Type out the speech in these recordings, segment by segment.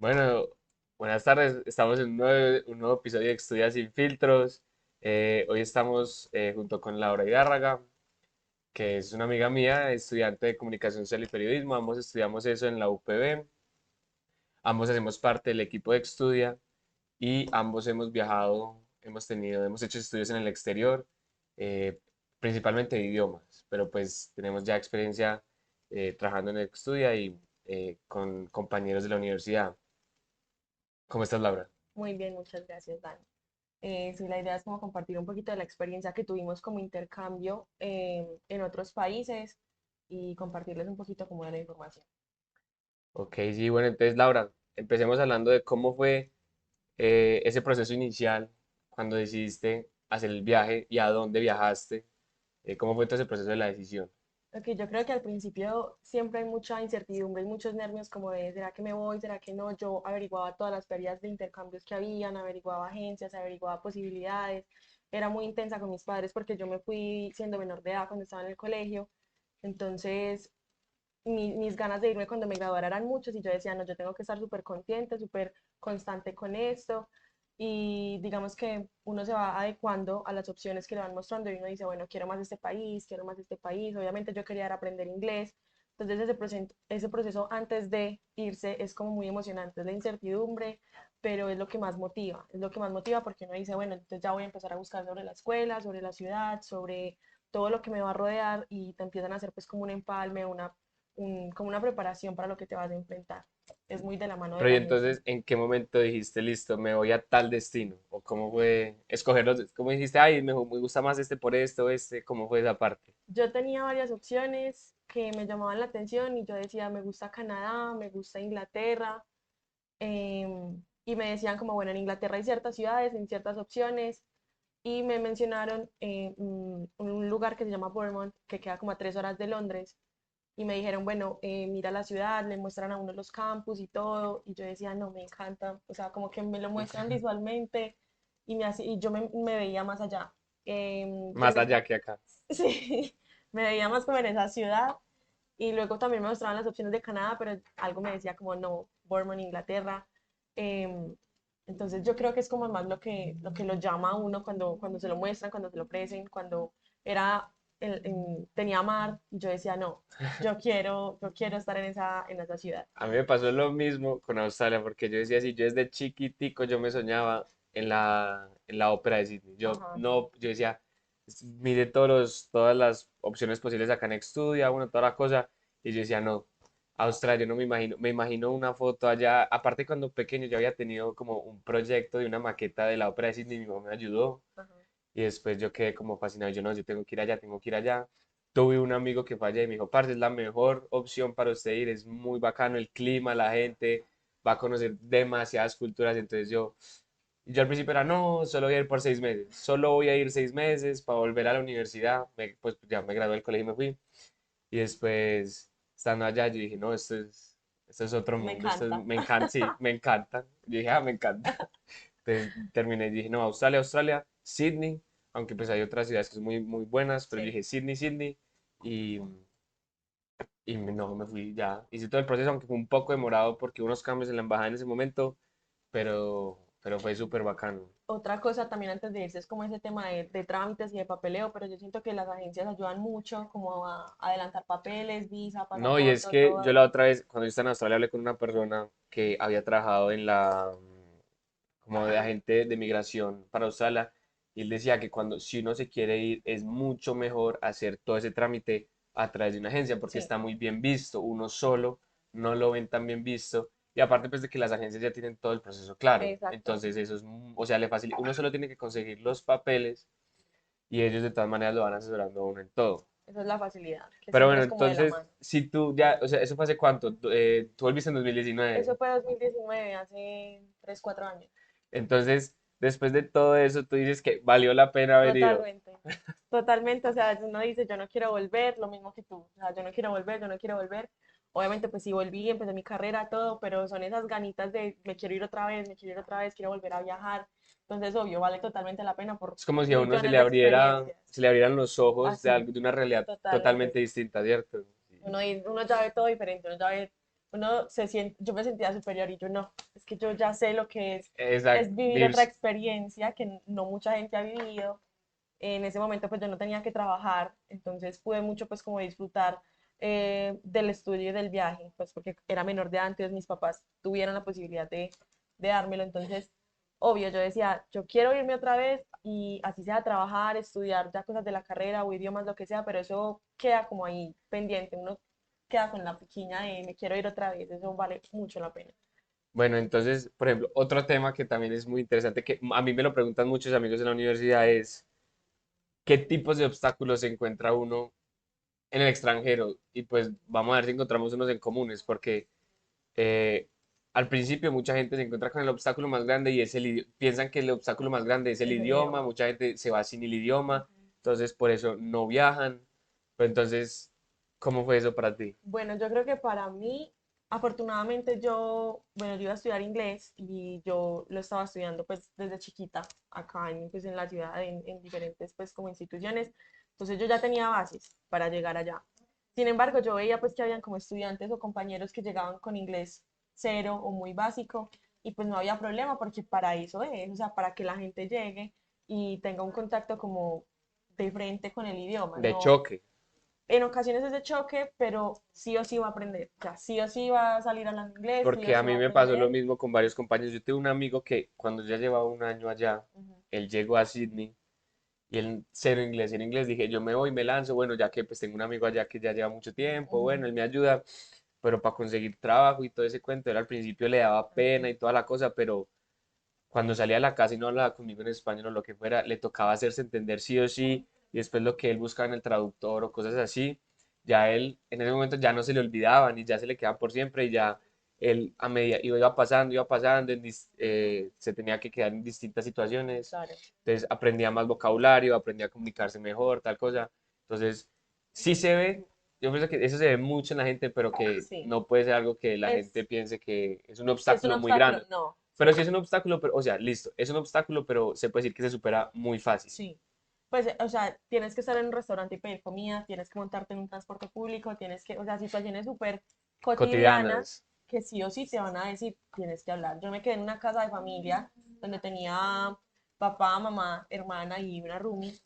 Bueno, buenas tardes. Estamos en un nuevo episodio de Estudia sin filtros. Hoy estamos junto con Laura Hidárraga, que es una amiga mía, estudiante de Comunicación Social y Periodismo. Ambos estudiamos eso en la UPB. Ambos hacemos parte del equipo de Estudia y ambos hemos viajado, hemos hecho estudios en el exterior, eh, principalmente de idiomas, pero pues tenemos ya experiencia trabajando en Estudia y con compañeros de la universidad. ¿Cómo estás, Laura? Muy bien, muchas gracias, Dani. Sí, la idea es como compartir un poquito de la experiencia que tuvimos como intercambio en otros países y compartirles un poquito como de la información. Ok, sí, bueno, entonces Laura, empecemos hablando de cómo fue ese proceso inicial cuando decidiste hacer el viaje y a dónde viajaste, cómo fue todo ese proceso de la decisión. Ok, yo creo que al principio siempre hay mucha incertidumbre y muchos nervios como de, ¿será que me voy? ¿Será que no? Yo averiguaba todas las ferias de intercambios que habían, averiguaba agencias, averiguaba posibilidades. Era muy intensa con mis padres porque yo me fui siendo menor de edad cuando estaba en el colegio. Entonces, mis ganas de irme cuando me graduara eran muchas y yo decía, no, yo tengo que estar súper consciente, súper constante con esto y digamos que uno se va adecuando a las opciones que le van mostrando y uno dice, bueno, quiero más de este país, quiero más de este país, obviamente yo quería era aprender inglés, entonces ese proceso antes de irse es como muy emocionante, es la incertidumbre, pero es lo que más motiva, es lo que más motiva porque uno dice, bueno, entonces ya voy a empezar a buscar sobre la escuela, sobre la ciudad, sobre todo lo que me va a rodear y te empiezan a hacer pues como un empalme, como una preparación para lo que te vas a enfrentar. Es muy de la mano de Pero y la agencia. entonces, ¿en qué momento dijiste, listo, me voy a tal destino? ¿O cómo fue escogerlos? ¿Cómo dijiste, ay, me gusta más este por esto, este? ¿Cómo fue esa parte? Yo tenía varias opciones que me llamaban la atención y yo decía, me gusta Canadá, me gusta Inglaterra, y me decían como, bueno, en Inglaterra hay ciertas ciudades, en ciertas opciones, y me mencionaron un lugar que se llama Bournemouth, que queda como a 3 horas de Londres, y me dijeron, bueno, mira la ciudad, le muestran a uno los campus y todo, y yo decía, no, me encanta, o sea, como que me lo muestran visualmente y yo me veía más allá. Yo Más allá que acá. sí, me veía más como en esa ciudad y luego también me mostraban las opciones de Canadá, pero algo me decía como no, Bournemouth, Inglaterra. Em, entonces yo creo que es como más lo que lo llama a uno cuando se lo muestran, cuando se lo ofrecen, cuando era tenía mar y yo decía no, yo quiero estar en esa ciudad. A mí me pasó lo mismo con Australia, porque yo decía, si yo desde chiquitico yo me soñaba en la ópera de Sydney. Yo Ajá. no, yo decía, mire todas las opciones posibles acá en Estudia, bueno, toda la cosa, y yo decía, no, Australia, yo no me imagino una foto allá, aparte cuando pequeño yo había tenido como un proyecto de una maqueta de la ópera de Sydney, mi mamá me ayudó, Ajá. y después yo quedé como fascinado, yo no, yo tengo que ir allá, tengo que ir allá. Tuve un amigo que fue allá y me dijo, parce, es la mejor opción para usted ir, es muy bacano el clima, la gente, va a conocer demasiadas culturas. Entonces yo al principio era, no, solo voy a ir por 6 meses, solo voy a ir 6 meses para volver a la universidad. Pues ya me gradué del colegio y me fui. Y después, estando allá, yo dije, no, esto es otro Me mundo, encanta. me encanta, sí, me encanta. Yo dije, me encanta. Entonces terminé y dije, no, Australia, Australia, Sydney, aunque pues hay otras ciudades que son muy, muy buenas, pero yo Sí. dije Sydney, Sydney, y, no, me fui ya. Hice todo el proceso, aunque fue un poco demorado porque hubo unos cambios en la embajada en ese momento, pero fue súper bacano. Otra cosa también antes de irse es como ese tema de trámites y de papeleo, pero yo siento que las agencias ayudan mucho como a adelantar papeles, visa, No, y es pasaporte, que yo todo. la otra vez, cuando yo estaba en Australia, hablé con una persona que había trabajado en como de agente de migración para Australia, y él decía que si uno se quiere ir, es mucho mejor hacer todo ese trámite a través de una agencia, porque Sí, está muy bien visto, uno solo no lo ven tan bien visto, y aparte pues de que las agencias ya tienen todo el proceso claro, exacto. entonces eso o sea, le facilita, uno solo tiene que conseguir los papeles, y ellos de todas maneras lo van asesorando a uno en todo. Esa es la facilidad, que Pero siempre bueno, es como de la entonces, mano. si tú ya, o sea, ¿eso fue hace cuánto? Tú volviste en 2019. Eso fue 2019, hace 3 4 años. Entonces, después de todo eso, tú dices que valió la pena haber ido. Totalmente. Totalmente, o sea, uno dice, yo no quiero volver, lo mismo que tú, o sea, yo no quiero volver, yo no quiero volver. Obviamente, pues sí volví, empecé mi carrera, todo, pero son esas ganitas de me quiero ir otra vez, me quiero ir otra vez, quiero volver a viajar. Entonces, obvio, vale totalmente la pena por Es como si a uno millones de experiencias. se le abrieran los ojos de Así, de una realidad totalmente totalmente. distinta, ¿cierto? Sí. Uno ya ve todo diferente, uno ya ve uno se siente, yo me sentía superior y yo no, es que yo ya sé lo que Exacto. es vivir otra experiencia que no mucha gente ha vivido. En ese momento pues yo no tenía que trabajar, entonces pude mucho pues como disfrutar del estudio y del viaje, pues porque era menor de edad, entonces mis papás tuvieron la posibilidad de dármelo, entonces obvio, yo decía, yo quiero irme otra vez y así sea trabajar, estudiar ya cosas de la carrera o idiomas, lo que sea, pero eso queda como ahí pendiente, uno queda con la piquiña de me quiero ir otra vez, eso vale mucho la pena. Bueno, entonces, por ejemplo, otro tema que también es muy interesante, que a mí me lo preguntan muchos amigos en la universidad, es qué tipos de obstáculos se encuentra uno en el extranjero. Y pues vamos a ver si encontramos unos en comunes, porque eh, al principio mucha gente se encuentra con el obstáculo más grande y es piensan que el obstáculo más grande es el Es el idioma, idioma. mucha gente se va sin el idioma, Ujú. entonces por eso no viajan. Pero entonces, ¿cómo fue eso para ti? Bueno, yo creo que para mí, afortunadamente yo, bueno, yo iba a estudiar inglés y yo lo estaba estudiando pues desde chiquita acá en, pues, en la ciudad, en diferentes pues como instituciones. Entonces yo ya tenía bases para llegar allá. Sin embargo, yo veía pues que habían como estudiantes o compañeros que llegaban con inglés cero o muy básico y pues no había problema porque para eso es, o sea, para que la gente llegue y tenga un contacto como de frente con el idioma, De no choque. en ocasiones es de choque, pero sí o sí va a aprender. O sea, sí o sí va a salir hablando inglés, sí o Porque a sí va mí a me pasó lo aprender. mismo con varios compañeros. Yo tengo un amigo que cuando ya llevaba un año allá, Ujú, él llegó a Sydney y él cero inglés. En inglés dije, yo me voy, me lanzo. Bueno, ya que pues tengo un amigo allá que ya lleva mucho tiempo, ujú, bueno, él me ayuda. Pero para conseguir trabajo y todo ese cuento, él al principio le daba pena ok, y toda la cosa, pero cuando salía a la casa y no hablaba conmigo en español o lo que fuera, le tocaba hacerse entender sí o sí, y después lo que él buscaba en el traductor o cosas así, ya él en ese momento ya no se le olvidaban y ya se le quedaban por siempre y ya él a medida iba pasando, se tenía que quedar en distintas situaciones, claro. entonces aprendía más vocabulario, aprendía a comunicarse mejor, tal cosa, entonces sí se ve, yo pienso que eso se ve mucho en la gente, pero que Sí. no puede ser algo que la gente Es piense que es un que es un obstáculo muy obstáculo. grande. No, Pero sí cero. es un obstáculo, pero, o sea, listo, es un obstáculo, pero se puede decir que se supera muy fácil. Sí. Pues, o sea, tienes que estar en un restaurante y pedir comida, tienes que montarte en un transporte público, tienes que, o sea, situaciones súper cotidianas Cotidianas. que sí o sí te van a decir, tienes que hablar. Yo me quedé en una casa de familia donde tenía papá, mamá, hermana y una roomie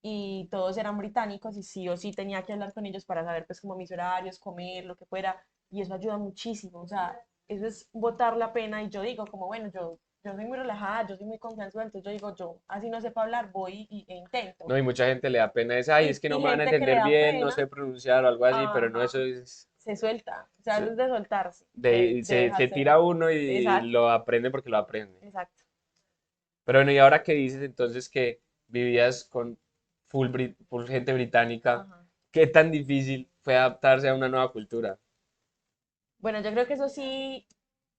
y todos eran británicos y sí o sí tenía que hablar con ellos para saber pues como mis horarios, comer, lo que fuera y eso ayuda muchísimo, o sea, eso es botar la pena y yo digo como bueno, yo soy muy relajada, yo soy muy confianzuda, entonces yo digo yo así no sepa hablar, voy e intento No, y mucha gente le da pena es, ay, es que no y me van a gente que le entender da bien, no pena, sé pronunciar o algo así, pero no, ajá, eso es, se suelta, o sea, eso se, es de soltarse, de se dejarse tira ir. uno y Exacto, lo aprende porque lo aprende. exacto. Pero bueno, y ahora que dices entonces que vivías con full gente británica, Ajá. ¿qué tan difícil fue adaptarse a una nueva cultura? Bueno, yo creo que eso sí,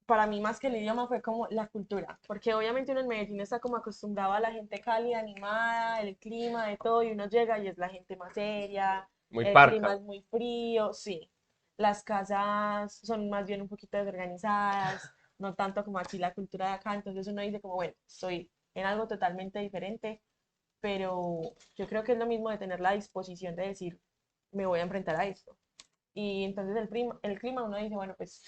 para mí más que el idioma fue como la cultura, porque obviamente uno en Medellín está como acostumbrado a la gente cálida, animada, el clima, de todo, y uno llega y es la gente más seria, Muy el clima parca. es muy frío, sí. Las casas son más bien un poquito desorganizadas, no tanto como aquí la cultura de acá, entonces uno dice como, bueno, estoy en algo totalmente diferente, pero yo creo que es lo mismo de tener la disposición de decir, me voy a enfrentar a esto. Y entonces el clima uno dice, bueno, pues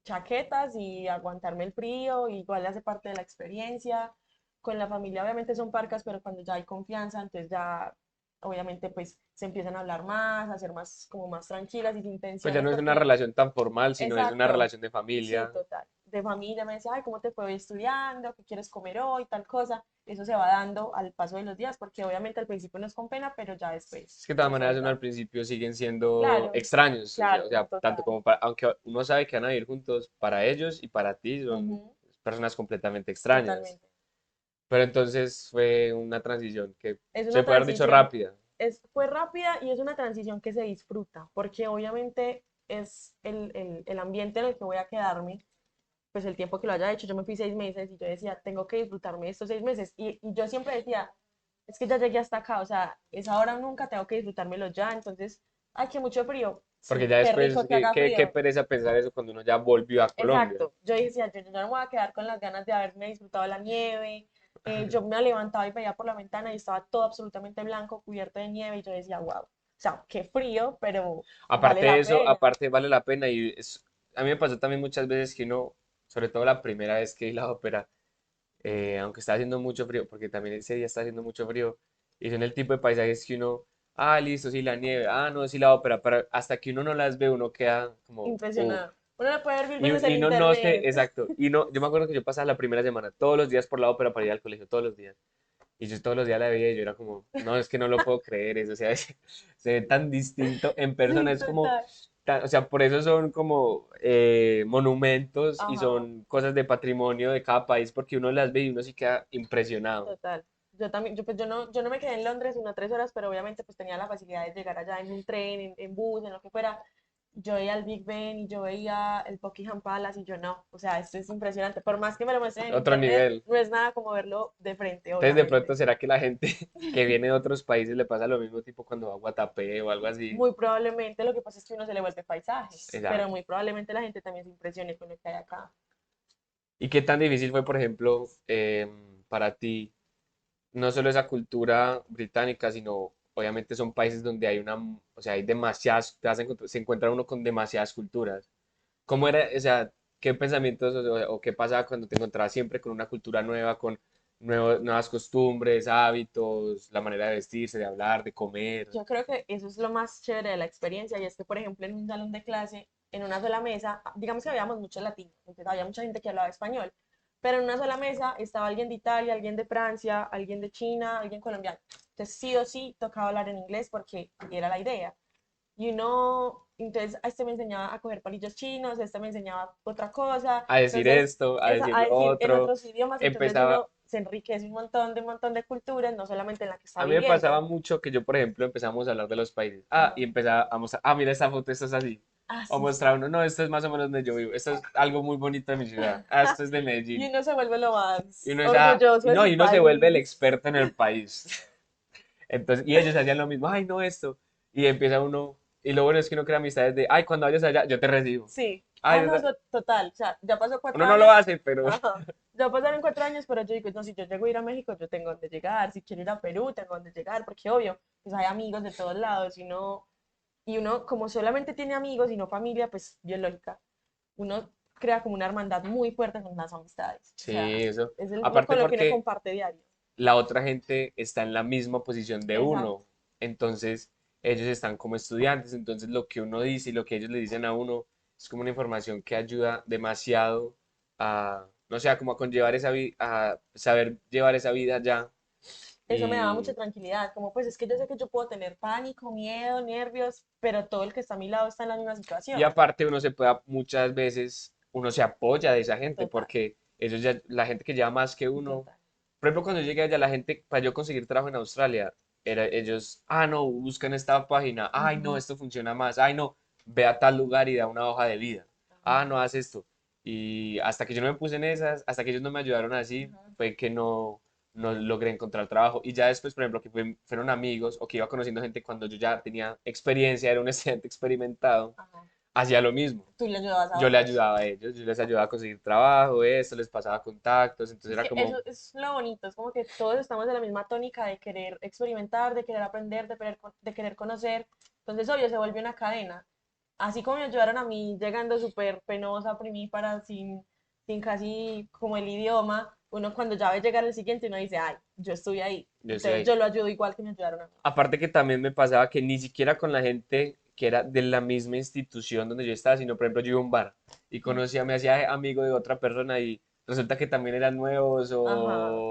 chaquetas y aguantarme el frío, igual hace parte de la experiencia. Con la familia obviamente son parcas, pero cuando ya hay confianza, entonces ya obviamente pues se empiezan a hablar más, a ser más como más tranquilas y sin Pues ya tensiones, no es una porque relación tan formal, sino es una exacto, relación de sí, familia. total. De familia me decía, ay, ¿cómo te fue hoy estudiando? ¿Qué quieres comer hoy? Tal cosa. Eso se va dando al paso de los días, porque obviamente al principio no es con pena, pero ya Es después que de todas se maneras uno suelta. al principio siguen siendo Claro, extraños, o claro, sea, tanto total. como para, aunque uno sabe que van a vivir juntos, para ellos y para ti son Ujú, personas completamente extrañas. totalmente. Pero entonces fue una transición que Es se una puede haber dicho transición, rápida. fue rápida y es una transición que se disfruta, porque obviamente es el ambiente en el que voy a quedarme, pues el tiempo que lo haya hecho, yo me fui 6 meses y yo decía, tengo que disfrutarme estos 6 meses. Y yo siempre decía, es que ya llegué hasta acá, o sea, es ahora o nunca, tengo que disfrutármelo ya. Entonces, ay, que mucho frío. Porque Sí, ya qué después, rico que haga qué frío. pereza pensar eso cuando uno ya volvió a Colombia. Exacto. Yo decía, yo no me voy a quedar con las ganas de haberme disfrutado la nieve. Yo me levantaba y veía por la ventana y estaba todo absolutamente blanco, cubierto de nieve, y yo decía, wow, o sea, qué frío, pero vale Aparte de la eso, pena. aparte vale la pena y a mí me pasó también muchas veces que uno, sobre todo la primera vez que vi la ópera, aunque está haciendo mucho frío, porque también ese día está haciendo mucho frío, y son el tipo de paisajes que uno, ah, listo, sí, la nieve, ah, no, sí, la ópera, pero hasta que uno no las ve, uno queda como, uff. Impresionado. Uno lo puede ver mil veces en Y uno no sé, internet. exacto, y no, yo me acuerdo que yo pasaba la primera semana todos los días por la ópera para ir al colegio, todos los días. Y yo todos los días la veía y yo era como, no, es que no lo puedo creer, eso, o sea, se ve tan distinto en persona, Sí, es como, total. o sea, por eso son como monumentos y Ajá, son cosas de patrimonio de cada país, porque uno las ve y uno sí queda impresionado. total. Yo también, yo no me quedé en Londres sino 3 horas, pero obviamente pues tenía la facilidad de llegar allá en un tren, en bus, en lo que fuera. Yo veía el Big Ben y yo veía el Buckingham Palace y yo no, o sea, esto es impresionante. Por más que me lo muestren en Otro internet, nivel. no es nada como verlo de frente, Entonces, de obviamente. pronto, ¿será que la gente que viene de otros países le pasa lo mismo tipo cuando va a Guatapé o algo así? Muy probablemente lo que pasa es que uno se le vuelve paisaje, pero Exacto. muy probablemente la gente también se impresione con lo que hay acá. ¿Y qué tan difícil fue, por ejemplo, para ti, no solo esa cultura británica, sino obviamente son países donde hay una, o sea, hay demasiadas, se encuentra uno con demasiadas culturas? ¿Cómo era, o sea, qué pensamientos o qué pasaba cuando te encontrabas siempre con una cultura nueva, con nuevas costumbres, hábitos, la manera de vestirse, de hablar, de comer? Yo creo que eso es lo más chévere de la experiencia y es que, por ejemplo, en un salón de clase, en una sola mesa, digamos que habíamos muchos latinos, entonces había mucha gente que hablaba español, pero en una sola mesa estaba alguien de Italia, alguien de Francia, alguien de China, alguien colombiano. Entonces sí o sí tocaba hablar en inglés porque era la idea. Y uno, entonces, este me enseñaba a coger palillos chinos, este me enseñaba otra cosa, A decir entonces, esto, a es decir a lo decir en otro. otros idiomas, entonces Empezaba, uno se enriquece un montón de culturas, no solamente en la que está a mí me pasaba viviendo. mucho que yo, por ejemplo, empezamos a hablar de los países. Ah, y empezaba a mostrar, ah, mira esta foto, esto es así. Ah, O sí, mostrar sí. uno, no, esto es más o menos donde yo vivo, esto es algo muy bonito de mi ciudad. Ah, esto es de Y Medellín. uno se vuelve lo Y más uno es, ah, orgulloso y de no, su y uno se vuelve el país. experto en el país. Entonces, y ellos hacían lo mismo, ay, no, esto. Y empieza uno, y lo bueno es que uno crea amistades de, ay, cuando vayas allá, yo te recibo. Sí. Ay, Ah, no, total. O sea, ya pasó cuatro uno no lo años. hace, pero Ajá. Ya pasaron 4 años, pero yo digo, no, si yo llego a ir a México, yo tengo donde llegar. Si quiero ir a Perú, tengo donde llegar, porque obvio, pues hay amigos de todos lados y uno, como solamente tiene amigos y no familia, pues biológica, uno crea como una hermandad muy fuerte con las amistades. O sea, sí, eso. es lo Aparte con lo que uno porque comparte diario. la otra gente está en la misma posición de Exacto. uno. Entonces, ellos están como estudiantes, entonces lo que uno dice y lo que ellos le dicen a uno es como una información que ayuda demasiado a, no sé, a como a conllevar esa vida, a saber llevar esa vida ya. Eso me daba Y, mucha tranquilidad, como pues es que yo sé que yo puedo tener pánico, miedo, nervios, pero todo el que está a mi lado está en la misma y situación. aparte uno se puede, muchas veces, uno se apoya de esa gente, Total, porque ellos ya, la gente que lleva más que uno, total. por ejemplo, cuando yo llegué allá, la gente, para yo conseguir trabajo en Australia, era ellos, ah, no, buscan esta página, ay, no, Ujú, esto funciona más, ay, no, ve a tal lugar y da una hoja de vida, ah, ajá, no, haz esto. Y hasta que yo no me puse en esas, hasta que ellos no me ayudaron así, ajá. fue que no logré encontrar trabajo. Y ya después, por ejemplo, que fueron amigos o que iba conociendo gente cuando yo ya tenía experiencia, era un estudiante experimentado, Ajá. hacía lo mismo. Tú le ayudabas a Yo le otros. ayudaba a ellos, yo les ayudaba a conseguir trabajo, esto, les pasaba contactos, entonces Es era que como, eso es lo bonito, es como que todos estamos en la misma tónica de querer experimentar, de querer aprender, de querer conocer. Entonces, obvio, se vuelve una cadena. Así como me ayudaron a mí llegando súper penosa, primípara, sin casi como el idioma, uno cuando ya ve llegar el siguiente, uno dice, ay, yo estuve ahí. yo estoy Entonces ahí. yo lo ayudo igual que me ayudaron a mí. Aparte que también me pasaba que ni siquiera con la gente que era de la misma institución donde yo estaba, sino por ejemplo yo iba a un bar y conocía, me hacía amigo de otra persona y resulta que también eran nuevos Ajá.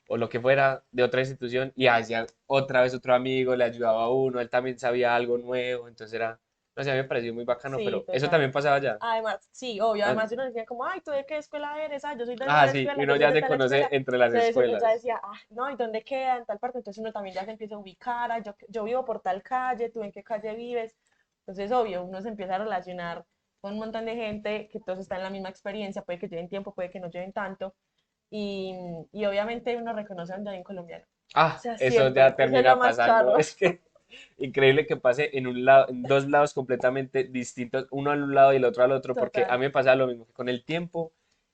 o lo que fuera de otra institución y hacía otra vez otro amigo, le ayudaba a uno, él también sabía algo nuevo, entonces era, no sé, a mí me pareció muy bacano, Sí, pero eso total. también pasaba allá. Además, sí, obvio, Ah, además uno decía como, ay, ¿tú de qué escuela eres? Ah, yo soy de ah, tal sí, y escuela, uno yo soy ya de se tal conoce escuela. entre las Entonces uno ya escuelas. decía, ah, no, ¿y dónde queda? En tal parte. Entonces uno también ya se empieza a ubicar, ah, yo vivo por tal calle, ¿tú en qué calle vives? Entonces, obvio, uno se empieza a relacionar con un montón de gente que todos están en la misma experiencia, puede que lleven tiempo, puede que no lleven tanto, y, y obviamente uno reconoce a un en colombiano. O Ah, sea, eso siempre, ya eso es lo termina más pasando. charro. Es que increíble que pase en un lado, en dos lados completamente distintos, uno al un lado y el otro al otro, porque a Total. mí me pasaba lo mismo, que con el tiempo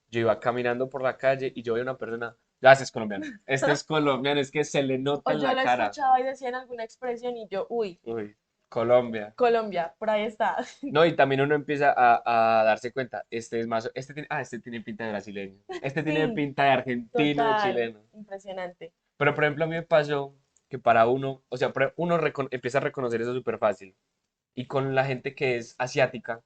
yo iba caminando por la calle y yo veía una persona, ya este es colombiano, este es colombiano, es que se le nota O en yo la lo cara. escuchaba y decían alguna expresión y yo, uy, Uy. Colombia. Colombia, por ahí está. No, y también uno empieza a darse cuenta, este es más, este tiene pinta de brasileño, este tiene Sí, pinta de argentino, total, chileno. impresionante. Pero por ejemplo a mí me pasó que para uno, o sea, uno empieza a reconocer eso súper fácil. Y con la gente que es asiática,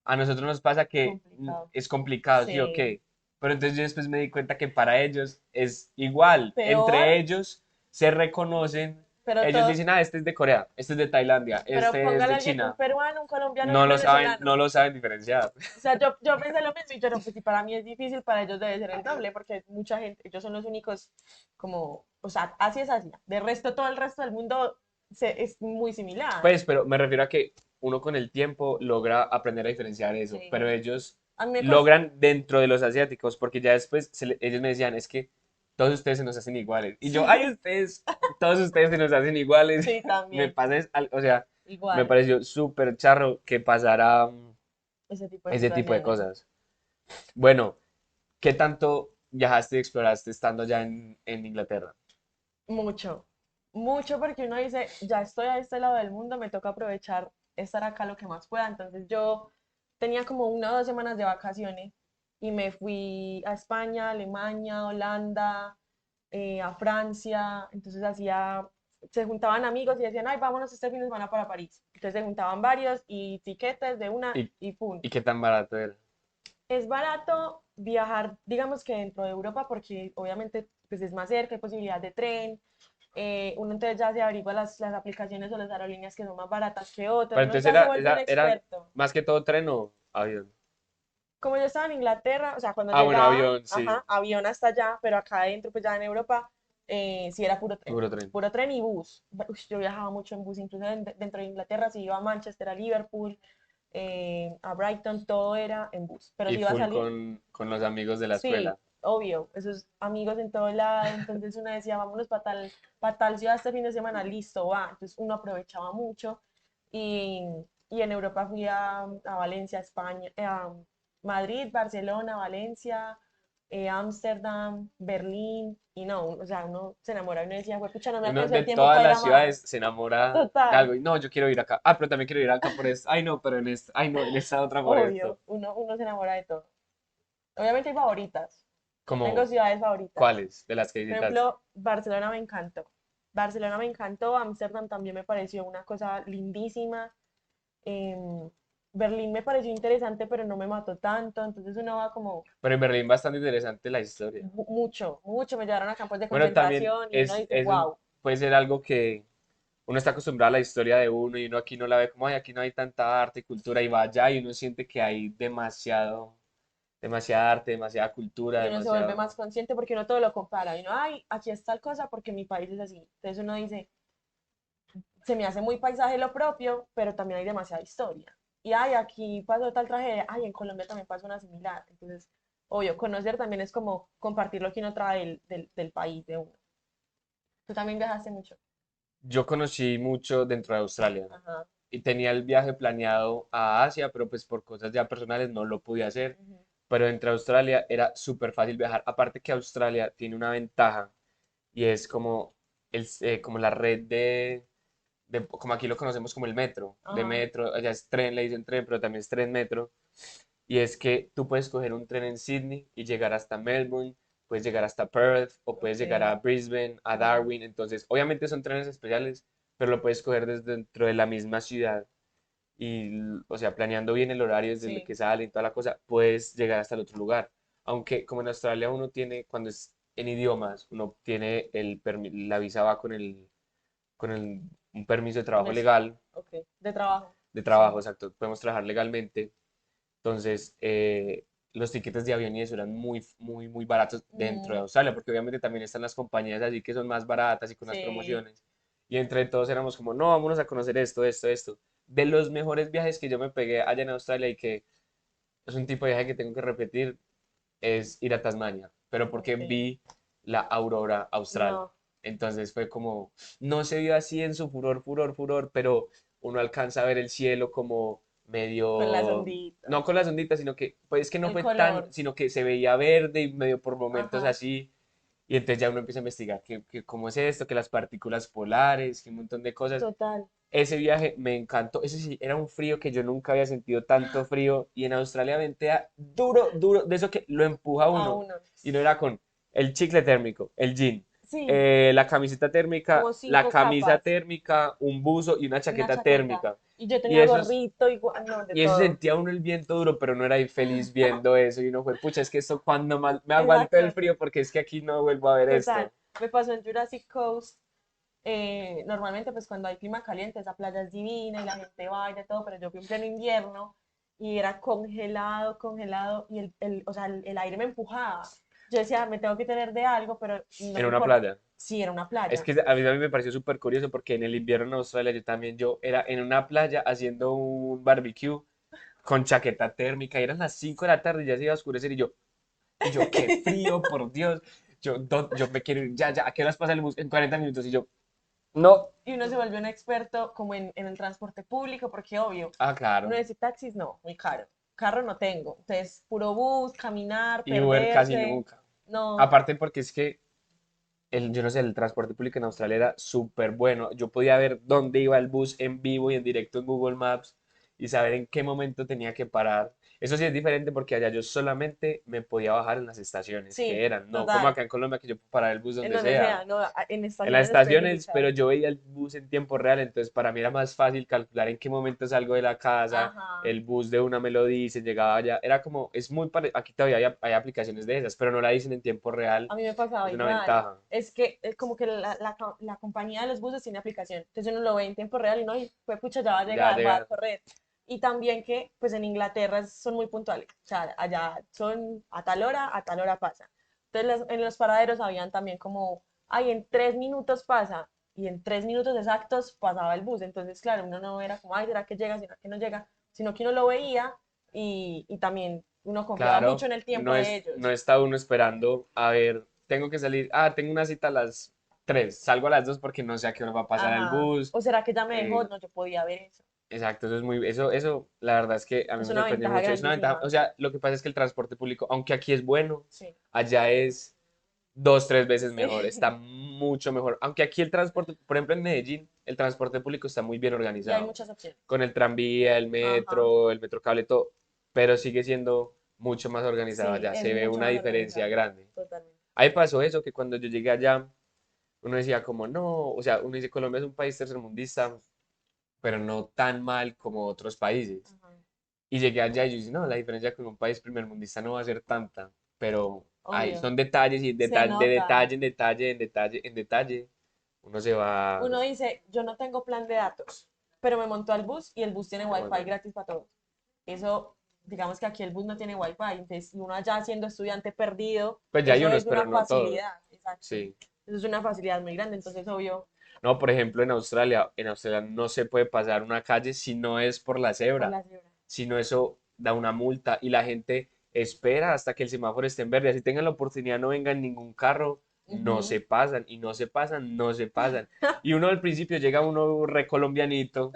a nosotros nos pasa que Complicado. es complicado, ¿sí o Sí, qué? Pero entonces yo después me di cuenta que para ellos es igual. peor, Entre ellos se reconocen. pero Ellos todo, dicen, ah, este es de Corea, este es de Tailandia, pero este es póngale de a alguien, un China. peruano, un colombiano y No un lo saben, no venezolano. lo saben diferenciar. O sea, yo pensé lo mismo y yo no, pues si para mí es difícil, para ellos debe ser el doble, porque mucha gente, ellos son los únicos como, o sea, así es Asia. De resto, todo el resto del mundo es muy similar. Pues, pero me refiero a que uno con el tiempo logra aprender a diferenciar eso, pero Sí. ellos A mí me costó, logran dentro de los asiáticos, porque ya después ellos me decían, es que todos ustedes se nos hacen iguales. Y yo, ay, sí, ustedes, todos ustedes se nos hacen iguales. sí, Me también, pasa, o sea, me igual, pareció súper charro que pasara ese tipo de ese tipo de situaciones. cosas. Bueno, ¿qué tanto viajaste y exploraste estando ya en Inglaterra? Mucho, mucho porque uno dice, ya estoy a este lado del mundo, me toca aprovechar estar acá lo que más pueda. Entonces yo tenía como 1 o 2 semanas de vacaciones y me fui a España, Alemania, Holanda, a Francia. Entonces se juntaban amigos y decían, ay, vámonos este fin de semana para París. Entonces se juntaban varios y tiquetes de una ¿Y, y pum. y qué tan barato era? Es barato viajar, digamos que dentro de Europa, porque obviamente pues es más cerca, hay posibilidad de tren. Uno entonces ya se averigua las aplicaciones o las aerolíneas que son más baratas que otras. Pero Uno entonces ya se vuelve un era experto. más que todo tren o avión. Como yo estaba en Inglaterra, o sea, cuando Ah, bueno, llegaba, avión, sí, ajá, avión hasta allá, pero acá adentro, pues ya en Europa, sí era puro tren. puro tren y bus. Yo viajaba mucho en bus, incluso dentro de Inglaterra, si iba a Manchester, a Liverpool, a Brighton, todo era en bus. Pero Y si iba a full salir, con los amigos de la sí, escuela. obvio, esos amigos en todo lado, entonces uno decía, vámonos para tal ciudad este fin de semana, listo, va. Entonces uno aprovechaba mucho y, y en Europa fui a Valencia, España, a Madrid, Barcelona, Valencia, Ámsterdam, Berlín, y no, o sea, uno se enamora y uno decía, pues pucha, no me Uno alcanzó el de tiempo todas para ir a las ciudades más. se enamora de Total, algo. Y no, yo quiero ir acá. Ah, pero también quiero ir acá por esto. Ay, no, pero en esta. Ay, no, en esta otra por esto. obvio, uno se enamora de todo. Obviamente hay favoritas, tengo Como, ciudades favoritas. ¿cuáles de las que Por visitaste? ejemplo, Barcelona me encantó. Barcelona me encantó, Ámsterdam también me pareció una cosa lindísima. em, Berlín me pareció interesante, pero no me mató tanto. Entonces uno va como Pero en Berlín bastante interesante la historia. mucho, mucho. Me llevaron a campos de Bueno, también concentración y uno dice, eso wow, puede ser algo que uno está acostumbrado a la historia de uno y uno aquí no la ve como, ay, aquí no hay tanta arte y cultura y va allá y uno siente que hay demasiada arte, demasiada cultura, y uno se vuelve demasiado. más consciente porque uno todo lo compara. Y uno, ay, aquí es tal cosa porque mi país es así. Entonces uno dice, se me hace muy paisaje lo propio, pero también hay demasiada historia. Y ay, aquí pasó tal tragedia, ay, en Colombia también pasó una similar. Entonces, obvio, conocer también es como compartir lo que uno trae del país de uno. Tú también viajaste mucho. Yo conocí mucho dentro de Australia Ajá. y tenía el viaje planeado a Asia, pero pues por cosas ya personales no lo pude hacer. Ujú. Pero entre Australia era súper fácil viajar. Aparte que Australia tiene una ventaja y es como, como la red como aquí lo conocemos como el metro, de Ajá. metro, allá es tren, le dicen tren, pero también es tren metro. Y es que tú puedes coger un tren en Sydney y llegar hasta Melbourne, puedes llegar hasta Perth o puedes llegar Ok. a Brisbane, a Ajá. Darwin. Entonces, obviamente son trenes especiales, pero lo puedes coger desde dentro de la misma ciudad y, o sea, planeando bien el horario desde el Sí. que sale y toda la cosa, puedes llegar hasta el otro lugar. Aunque como en Australia uno tiene, cuando es en idiomas, uno tiene la visa va un permiso de Con trabajo eso. legal, Ok. De trabajo. de Sí. trabajo, exacto, podemos trabajar legalmente. Entonces, los tiquetes de avión y eso eran muy baratos dentro de Mm, Australia, porque obviamente también están las compañías así que son más baratas y con las sí. promociones. Y entre todos éramos como, no, vámonos a conocer esto, esto, esto. De los mejores viajes que yo me pegué allá en Australia y que es un tipo de viaje que tengo que repetir, es ir a Tasmania, pero porque Ok. vi la aurora austral. No. Entonces fue como, no se vio así en su furor, pero uno alcanza a ver el cielo como Con las medio, no onditas. con las onditas, sino que, pues es que no El fue tan, color. sino que se veía verde y medio por momentos Ajá. así. Y entonces ya uno empieza a investigar que cómo es esto, que las partículas polares, que un montón de cosas. Total. ese viaje me encantó. Eso sí, era un frío que yo nunca había sentido tanto frío. Y en Australia ventea duro, duro, de eso que lo empuja a A uno. uno. Y no era con el chicle térmico, el jean, Sí, la camiseta térmica, como la 5 capas, camisa térmica, un buzo y una una chaqueta chaqueta. térmica. Y yo Y tenía eso es, gorrito y no, de y eso todo. sentía uno el viento duro, pero no era ahí feliz viendo eso. Y uno fue, pucha, es que esto cuando más me aguanto el Exacto, frío porque es que aquí no vuelvo a ver total. esto. Me pasó en Jurassic Coast. Normalmente, pues cuando hay clima caliente, esa playa es divina y la gente va y de todo, pero yo fui en pleno invierno y era congelado, congelado, y o sea, el aire me empujaba. Yo decía, me tengo que tener de algo, pero no En me una importa. playa. Sí, era una Es playa. que a mí me pareció súper curioso porque en el invierno en Australia yo era en una playa haciendo un barbecue con chaqueta térmica y eran las 5 de la tarde y ya se iba a oscurecer y yo, qué frío, por Dios, yo me quiero ir, ya, ya, ¿a qué horas pasa el bus? En 40 minutos y yo, no, Y uno se volvió un experto como en el transporte público, porque obvio, uno claro, dice taxis, no, muy caro. Carro no tengo. Entonces, puro bus, caminar, y Uber casi perderse. nunca. No. Aparte porque es que yo no sé, el transporte público en Australia era súper bueno. Yo podía ver dónde iba el bus en vivo y en directo en Google Maps y saber en qué momento tenía que parar. Eso sí es diferente porque allá yo solamente me podía bajar en las estaciones, Sí, que eran, no como total. acá en Colombia que yo puedo parar el bus En donde donde sea. sea, no, en En las estaciones estaciones, específicas. pero yo veía el bus en tiempo real, entonces para mí era más fácil calcular en qué momento salgo de la casa, Ajá. el bus de una me lo dice, llegaba allá, era como, aquí todavía hay aplicaciones de esas, pero no la dicen en tiempo real, A mí me pasaba es una igual. ventaja. Es que como que la compañía de los buses tiene aplicación. Entonces uno lo ve en tiempo real y no, y pues pucha, ya va a Ya llegar, va a llega, correr. Y también que pues en Inglaterra son muy puntuales. O sea, allá son a tal hora pasa. Entonces en los paraderos habían también como, ay, en 3 minutos pasa. Y en 3 minutos exactos pasaba el bus. Entonces, claro, uno no era como, ay, ¿será que llega? ¿Será que no llega? Sino que uno lo veía y también uno confiaba mucho claro, en el tiempo no de es, no ellos. está uno esperando, a ver, tengo que salir, tengo una cita a las 3, salgo a las 2 porque no sé a qué hora va a pasar el Ajá. bus. ¿O será que ya me dejó? eh, No, yo podía ver eso. Exacto, eso, la verdad es que a mí Es me una sorprendió ventaja mucho. Es una ventaja, grandísima. o sea, lo que pasa es que el transporte público, aunque aquí es bueno, Sí, allá es dos, tres veces mejor, está sí. mucho mejor. Aunque aquí el transporte, por ejemplo en Medellín, el transporte público está muy bien Y hay organizado, muchas opciones. con el tranvía, Ajá. el metro cable, todo, pero sigue siendo mucho más organizado Sí, allá, es se ve mucho una más diferencia organizado. grande. Totalmente. Ahí pasó eso, que cuando yo llegué allá, uno decía como, no, o sea, uno dice, Colombia es un país tercermundista, pero no tan mal como otros países. Ajá. Y llegué allá y yo dije, no, la diferencia con un país primermundista no va a ser tanta, pero ahí Obvio. son detalles y Se de nota. detalle en detalle, en detalle, en detalle, uno se va... Uno dice, yo no tengo plan de datos, pero me montó al bus y el bus tiene wifi bueno, gratis para todos. Eso, digamos que aquí el bus no tiene wifi, entonces y uno allá siendo estudiante perdido, pues ya hay eso unos, es pero una no todos, facilidad, exacto. sí. Eso es una facilidad muy grande, entonces obvio, No, por ejemplo, en Australia no se puede pasar una calle si no es por la por cebra, la cebra. si no eso da una multa y la gente espera hasta que el semáforo esté en verde. Así tengan la oportunidad, no venga ningún carro, no Ujú. se pasan y no se pasan, no se pasan. Y uno al principio llega uno recolombianito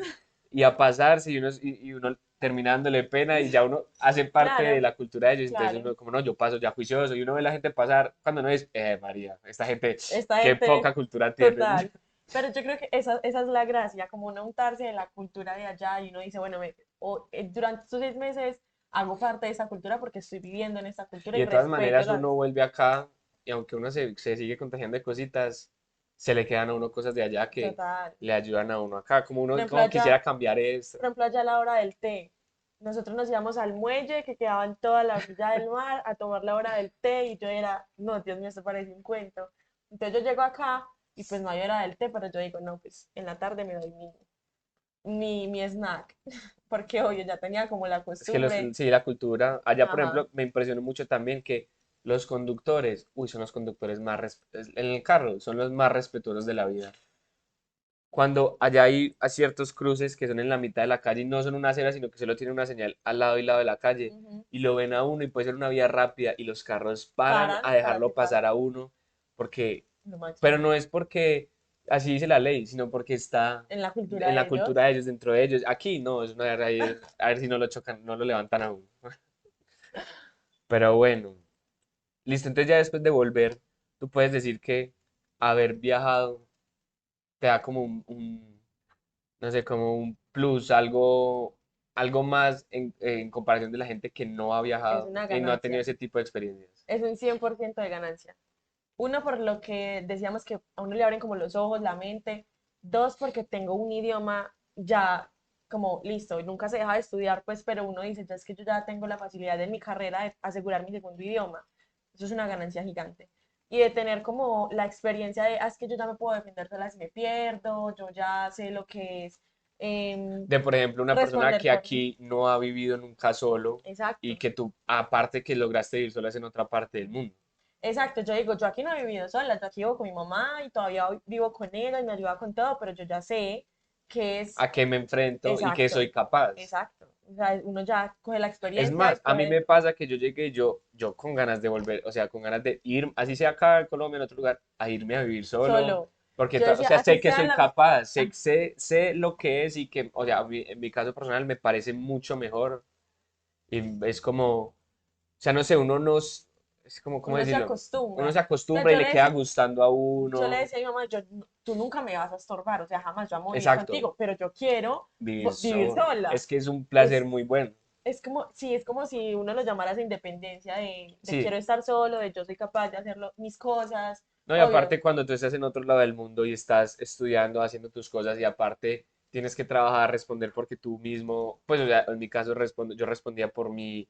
y a pasarse y uno terminándole pena y ya uno hace parte de Claro, la cultura de ellos. Entonces claro, uno, como no, yo paso ya juicioso y uno ve a la gente pasar cuando no es, María, esta gente, esta qué gente, poca cultura tienen. total. Pero yo creo que esa es la gracia, como uno untarse de la cultura de allá y uno dice, bueno, durante estos 6 meses hago parte de esa cultura porque estoy viviendo en esta cultura Y y de todas respeto maneras las... uno vuelve acá y aunque uno se sigue contagiando de cositas, se le quedan a uno cosas de allá que Total. le ayudan a uno acá. Como Por uno ejemplo, como allá, quisiera cambiar esto. por ejemplo, allá a la hora del té. Nosotros nos íbamos al muelle que quedaba en toda la orilla del mar a tomar la hora del té y yo era, no, Dios mío, esto parece un cuento. Entonces yo llego acá y pues no hay hora del té, pero yo digo, no, pues en la tarde me doy mi snack, porque obvio ya tenía como la Es que costumbre. sí, la cultura, allá por Ajá. ejemplo, me impresionó mucho también que los conductores, son los conductores en el carro, son los más respetuosos de la vida. Cuando allá hay a ciertos cruces que son en la mitad de la calle y no son una acera, sino que solo tienen una señal al lado y lado de la calle Ujú. y lo ven a uno y puede ser una vía rápida y los carros paran Paran a para que dejarlo pasar pase. a uno porque, Lo pero máximo. no es porque así dice la ley, sino porque está En la cultura en de la ellos, cultura de ellos, dentro de ellos. Aquí no, es una guerra ahí, a ver si no lo chocan, no lo levantan a uno. Pero bueno, listo, entonces ya después de volver, tú puedes decir que haber viajado te da como no sé, como un plus, algo más en comparación de la gente que no ha Es viajado una y no ha tenido ganancia, ese tipo de experiencias. es un 100% de ganancia. Uno, por lo que decíamos que a uno le abren como los ojos, la mente. Dos, porque tengo un idioma ya como listo, nunca se deja de estudiar, pues, pero uno dice, ya es que yo ya tengo la facilidad en mi carrera de asegurar mi segundo idioma. Eso es una ganancia gigante. Y de tener como la experiencia de, es que yo ya me puedo defender sola si me pierdo, yo ya sé lo que es em, De, por ejemplo, una persona responder que por mí. aquí no ha vivido nunca solo y Exacto. que tú, aparte que lograste vivir solas en otra parte del mundo. Exacto, yo digo, yo aquí no he vivido sola, yo aquí vivo con mi mamá y todavía vivo con ella y me ayuda con todo, pero yo ya sé que es A qué me enfrento y que exacto, soy capaz. exacto. O sea, uno ya coge la Es experiencia y más, a mí coge, me pasa que yo llegué y yo con ganas de volver, o sea, con ganas de ir, así sea acá en Colombia, en otro lugar, a irme a vivir solo, solo. porque, Yo o decía, sea, así sé que sea soy la... capaz, ah, sé lo que es y que, o sea, en mi caso personal me parece mucho mejor y es como, o sea, no sé, es como, ¿cómo uno se decirlo? Uno acostumbra. se O sea, acostumbra y le queda gustando a yo le uno. decía a mi mamá, tú nunca me vas a estorbar, o sea, jamás yo amo vivir Exacto, contigo, pero yo quiero vivir vivir solo. sola. Es que es un placer Es, muy bueno. es como, sí, es como si uno lo llamara esa independencia de quiero Sí, estar solo, de yo soy capaz de hacer mis cosas, no, y aparte obvio, cuando tú estás en otro lado del mundo y estás estudiando, haciendo tus cosas y aparte tienes que trabajar, responder porque tú mismo, pues o sea, en mi caso yo respondía por mi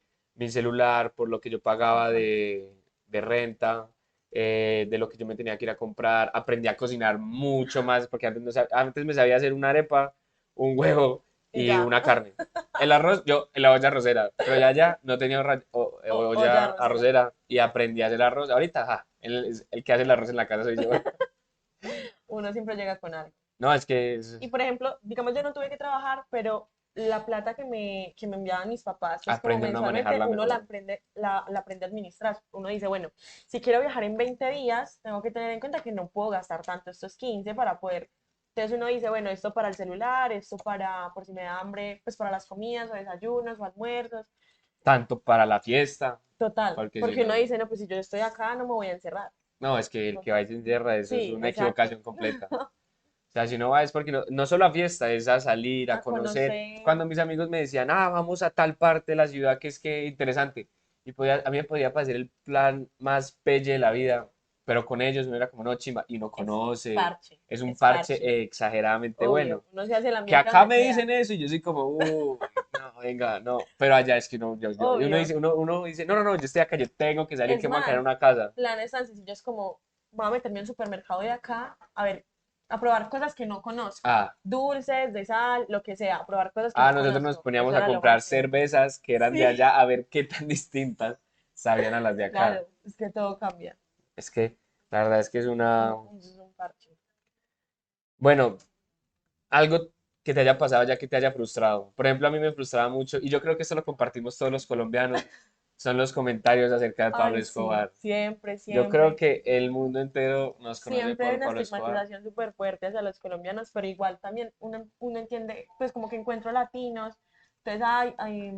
celular, por lo que yo pagaba ajá, de renta, de lo que yo me tenía que ir a comprar, aprendí a cocinar mucho más porque antes, antes me sabía hacer una arepa, un huevo y y ya, una carne. El arroz, yo en la olla arrocera, pero ya no tenía o ya olla arrocera. arrocera y aprendí a hacer arroz. Ahorita, el que hace el arroz en la casa soy yo. Uno siempre llega con algo. No, es que Y por ejemplo, digamos, yo no tuve que trabajar, pero la plata que me enviaban mis papás, pues como aprende uno a mensualmente, manejarla uno la mejor. aprende, la aprende a administrar. Uno dice, bueno, si quiero viajar en 20 días, tengo que tener en cuenta que no puedo gastar tanto estos 15 para poder. Entonces uno dice, bueno, esto para el celular, esto para, por si me da hambre, pues para las comidas o desayunos o almuerzos. Tanto para la fiesta, Total, porque si porque uno no, dice, no, pues si yo estoy acá, no me voy a encerrar. no, es que el No. que va y se encierra, eso es Sí, una exacto. equivocación completa. O sea, si no va es porque no solo a fiesta, es a salir, a A conocer. conocer. Cuando mis amigos me decían, vamos a tal parte de la ciudad que es que interesante. Y a mí me podía parecer el plan más pelle de la vida, pero con ellos no era como no chimba y no conoce. Es un Es parche parche. exageradamente Obvio, bueno. uno se hace el Que ambiente acá donde me sea. dicen eso y yo soy como, uy, no, venga, no. Pero allá es que no, y Obvio. uno dice, no, yo estoy acá, yo tengo que salir, Es que me voy a quedar en más, una casa. planes tan sencillos como voy a meterme en un supermercado de acá, a ver, a probar cosas que no conozco. Ah, Dulces, de sal, lo que sea, a probar cosas que no nosotros nos conozco. Eso poníamos a era lo comprar máximo. cervezas que eran de Sí, allá a ver qué tan distintas sabían a las de acá. claro, es que todo cambia. Es que la verdad es que es una... Eso es un parche. Bueno, algo que te haya pasado ya que te haya frustrado. Por ejemplo, a mí me frustraba mucho, y yo creo que esto lo compartimos todos los colombianos, son los comentarios acerca de Pablo Ay, sí, Escobar. siempre, Yo creo siempre. que el mundo entero nos conoce Siempre hay por una Pablo Escobar. estigmatización súper fuerte hacia los colombianos, pero igual también uno entiende, pues como que encuentro latinos, entonces hay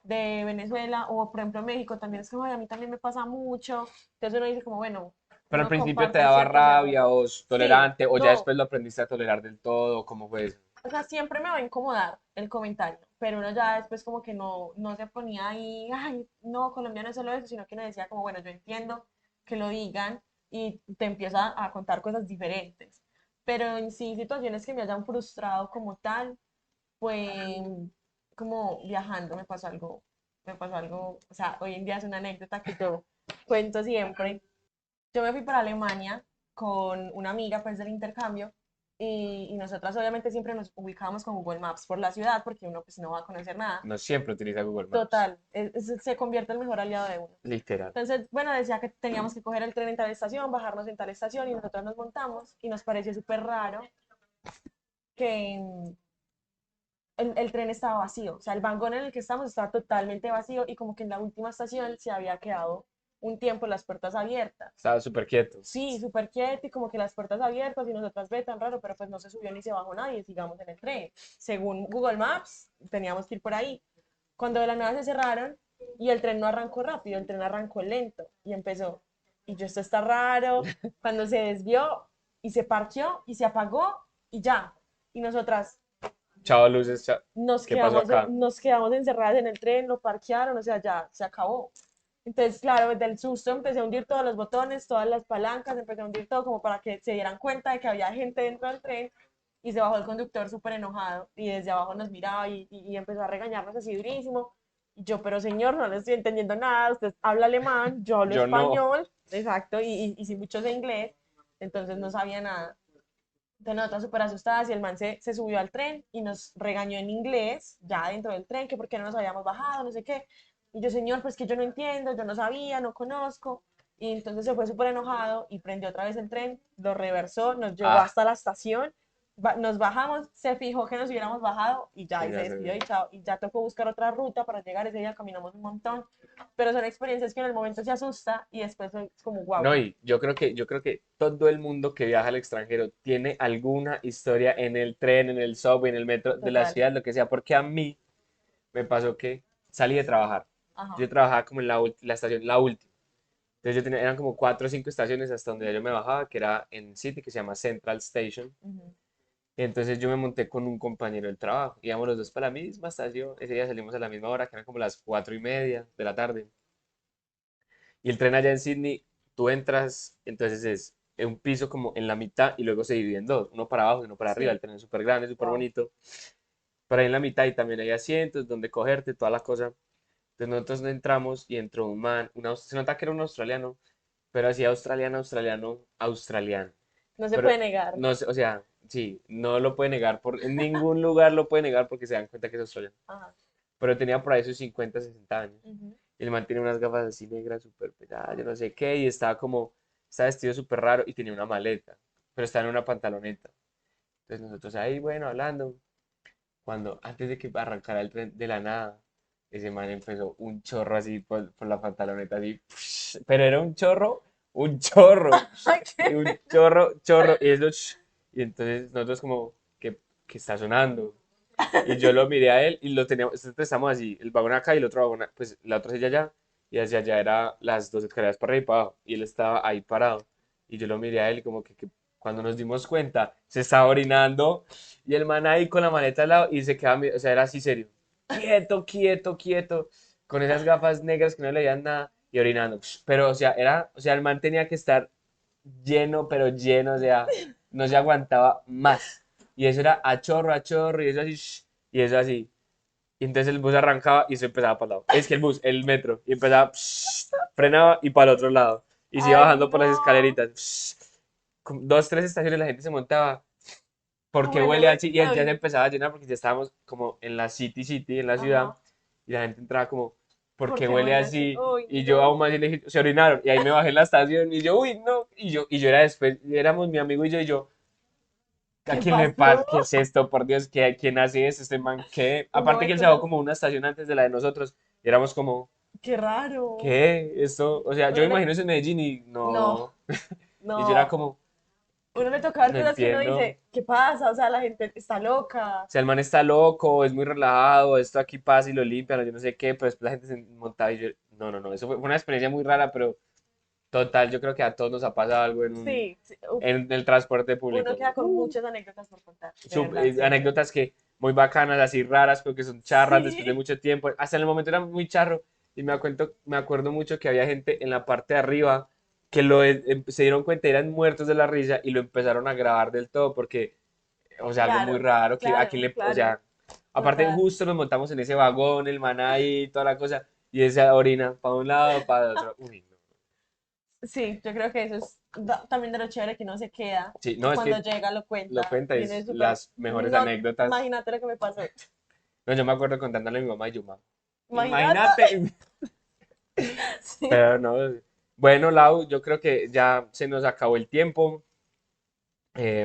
de Venezuela o por ejemplo México también es como, "Ay, a mí también me pasa mucho", entonces uno dice como, bueno, Pero al uno principio te comparte daba ciertos rabia errores. o Sí, tolerante, o ya no, después lo aprendiste a tolerar del todo, ¿cómo fue eso? o sea, siempre me va a incomodar el comentario, pero uno ya después como que no se ponía ahí, ay, no, colombiano es solo eso, sino que uno decía como, bueno, yo entiendo que lo digan y te empieza a contar cosas diferentes. Pero en sí, situaciones que me hayan frustrado como tal, pues como viajando me pasó algo, o sea, hoy en día es una anécdota que yo cuento siempre. Yo me fui para Alemania con una amiga pues del intercambio y nosotras obviamente siempre nos ubicábamos con Google Maps por la ciudad porque uno pues no va a conocer nada. No siempre utiliza Google Maps, Total, se convierte en el mejor aliado de uno. literal. Entonces, bueno, decía que teníamos que coger el tren en tal estación, bajarnos en tal estación y nosotros nos montamos y nos pareció súper raro que el tren estaba vacío, o sea, el vagón en el que estamos estaba totalmente vacío y como que en la última estación se había quedado un tiempo las puertas abiertas. Estaba súper quieto. Sí, súper quieto y como que las puertas abiertas y nosotras ve tan raro, pero pues no se subió ni se bajó nadie, sigamos en el tren. Según Google Maps, teníamos que ir por ahí. Cuando de la nada se cerraron y el tren no arrancó rápido, el tren arrancó lento y empezó. Y yo, esto está raro, cuando se desvió y se parqueó y se apagó y ya. Y nosotras, chao luces, chao. Nos ¿Qué pasó quedamos, acá? nos quedamos encerradas en el tren, lo parquearon, o sea, ya se acabó. Entonces, claro, desde el susto empecé a hundir todos los botones, todas las palancas, empecé a hundir todo como para que se dieran cuenta de que había gente dentro del tren y se bajó el conductor súper enojado y desde abajo nos miraba y empezó a regañarnos así durísimo. Y yo, pero señor, no le estoy entendiendo nada, usted habla alemán, yo hablo Yo no. español, exacto, y sí mucho de inglés, entonces no sabía nada. Entonces nosotras súper asustadas y el man se subió al tren y nos regañó en inglés, ya dentro del tren, que por qué no nos habíamos bajado, no sé qué. Y yo, señor, pues que yo no entiendo, yo no sabía, no conozco. Y entonces se fue súper enojado y prendió otra vez el tren, lo reversó, nos llevó Ah, hasta la estación, nos bajamos, se fijó que nos hubiéramos bajado y ya, y y se ya despidió se- y chao. Y ya tocó buscar otra ruta para llegar, ese día caminamos un montón. Pero son experiencias que en el momento se asusta y después es como, wow, No, y yo creo que todo el mundo que viaja al extranjero tiene alguna historia en el tren, en el subway, en el metro de la total. ciudad, lo que sea, porque a mí me pasó que salí de trabajar. Ajá. Yo trabajaba como en la estación, la última. Entonces yo tenía, eran como 4 o 5 estaciones hasta donde yo me bajaba, que era en City, que se llama Central Station. Ujú. Y entonces yo me monté con un compañero del trabajo. Íbamos los dos para la misma estación. Ese día salimos a la misma hora, que eran como las 4:30 de la tarde. Y el tren allá en Sydney, tú entras, entonces es un piso como en la mitad y luego se divide en dos, uno para abajo y uno para arriba. El Sí, tren es súper grande, súper wow. bonito. Pero ahí en la mitad y también hay asientos donde cogerte, toda la cosa. Entonces nosotros no entramos y entró un man, se nota que era un australiano, pero así australiano, australiano, australiano. No se Pero puede negar. no sé, o sea, sí, no lo puede negar, en ningún lugar lo puede negar porque se dan cuenta que es australiano. Ajá. Pero tenía por ahí sus 50, 60 años. Ujú. Y el man tiene unas gafas así negras súper pesadas, yo no sé qué, y estaba vestido súper raro y tenía una maleta, pero estaba en una pantaloneta. Entonces nosotros ahí, bueno, hablando, cuando antes de que arrancara el tren de la nada, ese man empezó un chorro así por la pantaloneta, así, pero era un chorro, Ay, y qué un pena. chorro, chorro, y eso, y entonces nosotros como, que está sonando? Y yo lo miré a él y lo teníamos, nosotros estamos así, el vagón acá y el otro vagón, pues la otra silla allá, y hacia allá era las dos escaleras para arriba y para abajo, y él estaba ahí parado. Y yo lo miré a él y como que cuando nos dimos cuenta, se estaba orinando, y el man ahí con la maleta al lado y se quedaba, o sea, era así serio, quieto, quieto, quieto, con esas gafas negras que no le veían nada y orinando. Pero, o sea, el man tenía que estar lleno, pero lleno, o sea, no se aguantaba más. Y eso era a chorro, y eso así, y eso así. Y entonces el bus arrancaba y se empezaba para el lado. Es que el metro, y empezaba, frenaba y para el otro lado. Y se iba Ay, bajando por las no. escaleritas. Con dos, tres estaciones la gente se montaba. Porque Bueno, huele así? Y ya se ay, empezaba a llenar porque ya estábamos como en la City, en la ciudad. ajá. Y la gente entraba como, ¿por qué Porque huele huele así. así? Uy, Y yo aún no. más y le dije, se orinaron. Y ahí me bajé en la estación y yo, uy, no. Y yo era después, éramos mi amigo y yo, ¿a ¿Qué quién le pasa? pasó? ¿Qué es esto? Por Dios, ¿quién hace eso? Este man, ¿qué? Uno Aparte ve que él se bajó cosas. como una estación antes de la de nosotros. Y éramos como, Qué raro. ¿qué? Esto, o sea, yo Uno me le. imagino eso en Medellín y No, no. Y yo era no. como, Uno le toca ver no cosas que uno entiendo. dice, ¿qué pasa? O sea, la gente está loca. Sea, el man está loco, es muy relajado, esto aquí pasa y lo limpian, o yo no sé qué, pero después la gente se montaba y yo, no, no, no, eso fue una experiencia muy rara, pero total, yo creo que a todos nos ha pasado algo Sí, sí, uf, en el transporte uno público. queda con muchas anécdotas por contar, de verdad, siempre. Anécdotas que muy bacanas, así raras, pero que son charras después de Sí, mucho tiempo. Hasta en el momento era muy charro y me acuerdo mucho que había gente en la parte de arriba que se dieron cuenta, eran muertos de la risa y lo empezaron a grabar del todo porque o sea, algo muy claro, raro, que a quién claro, o claro, sea, aparte total. justo nos montamos en ese vagón, el man ahí, toda la cosa, y esa orina para un lado, para otro. Uy, no. Sí, yo creo que eso es también de lo chévere que uno se queda Sí, y no, es cuando que llega lo lo cuenta cuenta, y uno es es súper, las mejores no, anécdotas. imagínate lo que me pasó. No, yo me acuerdo contándole a mi mamá y yo, "Ma, Imagínate. imagínate". Sí. Pero no. Bueno, Lau, yo creo que ya se nos acabó el tiempo.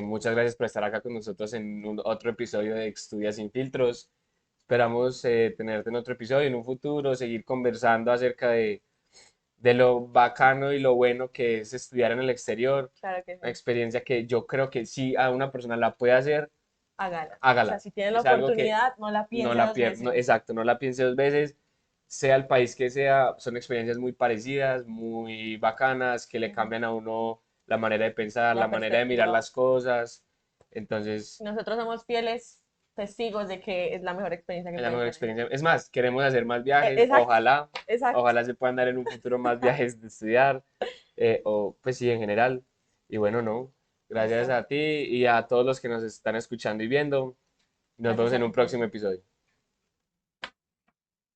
Muchas gracias por estar acá con nosotros en otro episodio de Estudia sin filtros. Esperamos tenerte en otro episodio en un futuro, seguir conversando acerca de lo bacano y lo bueno que es estudiar en el exterior. Claro que Una sí. experiencia que yo creo que si a una persona la puede hacer, Hágala. O sea, hágala. si tiene la Es algo que oportunidad, no la no piense la dos pierde, veces. exacto, no la piense 2 veces, sea el país que sea, son experiencias muy parecidas, muy bacanas, que le Ujú. cambian a uno la manera de pensar, la La manera de mirar perspectiva. las cosas. Entonces, Nosotros somos fieles testigos de que es la mejor experiencia que Es la pueden mejor tener. experiencia. Es más, queremos hacer más viajes. Exacto, exacto. Ojalá se puedan dar en un futuro más viajes de estudiar. O pues sí, en general. Y bueno, no. Gracias Listo. a ti y a todos los que nos están escuchando y viendo. Nos vemos Gracias a en ti un próximo también. episodio.